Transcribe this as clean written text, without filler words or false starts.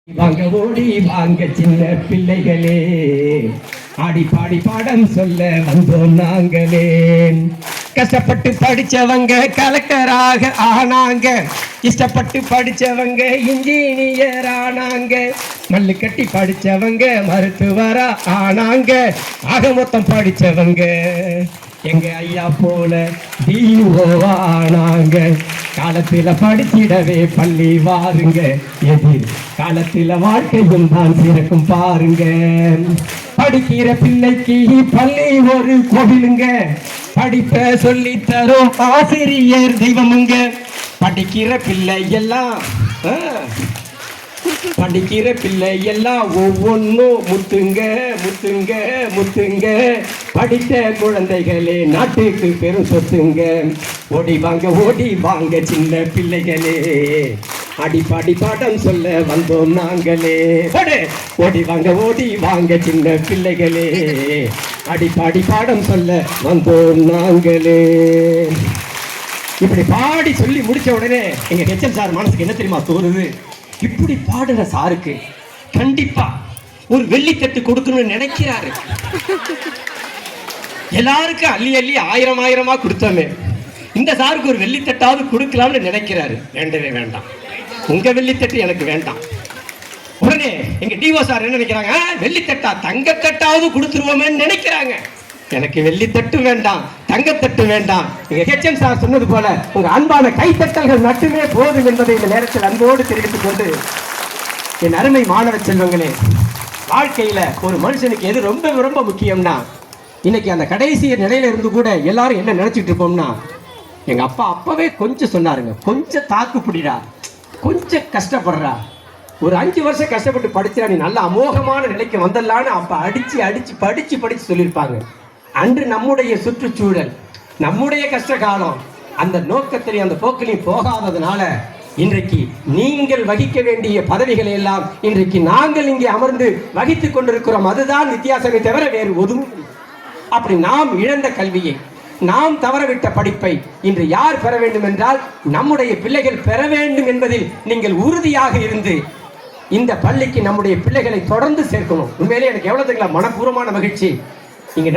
வாங்க ஓடி வாங்க சின்ன பிள்ளைகளே, ஆடி பாடி பாடம் சொல்ல வந்தோம் நாங்களே. கஷ்டப்பட்டு படிச்சவங்க கலெக்டராக ஆனாங்க, இஷ்டப்பட்டு படிச்சவங்க இன்ஜினியர் ஆனாங்க, மல்லு கட்டி படிச்சவங்க மருத்துவரா ஆனாங்க, ஆக மொத்தம் படிச்சவங்க எங்க ஐயா போல டிஓவா ஆனாங்க. காலத்தில படிச்சிடவே பள்ளி வாருங்க, எதிர் காலத்தில வாழ்க்கையும் தான் சிறக்கும் பாருங்க. படிக்கிற பிள்ளைக்கு பள்ளி ஒரு கோவிலுங்க, படிப்ப சொல்லி தரும் ஆசிரியர் தெய்வமுங்க. படிக்கிற பிள்ளை எல்லாம் படிக்கிற பிள்ளை எல்லாம் ஒவ்வொன்றும் முத்துங்க முத்துங்க முத்துங்க. படித்த குழந்தைகளே நாட்டுக்கு பெரும் சொத்துங்க. ஓடி வாங்க சின்ன பிள்ளைகளே, அடிப்பாடி பாடம் சொல்ல வந்தோம் நாங்களே. ஓடி வாங்க சின்ன பிள்ளைகளே, அடிப்பாடி பாடம் சொல்ல வந்தோம் நாங்களே. இப்படி பாடி சொல்லி முடிச்ச உடனே எங்க ஹெச்எம் சார் மனசுக்கு என்ன தெரியுமா தோணுது? இப்படி பாடுற சாருக்கு கண்டிப்பா ஒரு வெள்ளித்தட்டு கொடுக்கணும்னு நினைக்கிறாரு. எல்லாருக்கும் அள்ளி அள்ளி ஆயிரமா கொடுத்தோமே, இந்த சாருக்கு ஒரு வெள்ளித்தட்டாவது கொடுக்கலாம்னு நினைக்கிறாரு. வேண்டவே வேண்டாம், உங்க வெள்ளித்தட்டு எனக்கு வேண்டாம். உடனே எங்க டிஓ சார் என்ன நினைக்கிறாங்க? வெள்ளித்தட்டா தங்கத்தட்டாவது கொடுத்துருவோமேன்னு நினைக்கிறாங்க. எனக்கு வெள்ளித்தட்டு வேண்டாம், தங்கத்தட்டு வேண்டாம். எங்க ஹெச்எம் சார் சொன்னது போல உங்க அன்பான கைத்தட்டல்கள் மட்டுமே போதும் என்பதை இந்த நேரத்தில் அன்போடு தெரிவித்துக் கொண்டு, என் அருமை மாணவ செல்வங்களே, வாழ்க்கையில ஒரு மனுஷனுக்கு எது ரொம்ப ரொம்ப முக்கியம்னா, இன்னைக்கு அந்த கடைசி நிலையில இருந்து கூட எல்லாரும் என்ன நினைச்சிட்டு இருப்போம்னா, எங்க அப்பா அப்பவே கொஞ்சம் சொன்னாருங்க, கொஞ்சம் தாக்கு பிடிடா, கொஞ்சம் கஷ்டப்படுறா, ஒரு 5 வருஷம் கஷ்டப்பட்டு படிச்சா நீ நல்ல அமோகமான நிலைக்கு வந்துடலான்னு அப்ப அடிச்சு படிச்சு சொல்லியிருப்பாங்க. அன்று நம்முடைய சுற்றுச்சூழல், நம்முடைய கஷ்ட காலம் அந்த நோக்கத்திலே அந்த போக்கிலையும் போகாததுனால இன்றைக்கு நீங்கள் வகிக்க வேண்டிய பதவிகளை எல்லாம் இன்றைக்கு நாங்கள் இங்கே அமர்ந்து வகித்துக் கொண்டிருக்கிறோம். அதுதான் வித்தியாசமே தவிர வேறு ஒதுவும். அப்படி நாம் இழந்த கல்வியை, நாம் தவறவிட்ட படிப்பை இன்று யார் பெற வேண்டும் என்றால் நம்முடைய பிள்ளைகள் பெற வேண்டும் என்பதில் நீங்கள் உறுதியாக இருந்து இந்த பள்ளிக்கு நம்முடைய பிள்ளைகளை தொடர்ந்து சேர்க்கணும். உண்மையிலே எனக்கு எவ்வளவு மனப்பூர்வமான மகிழ்ச்சி. இங்க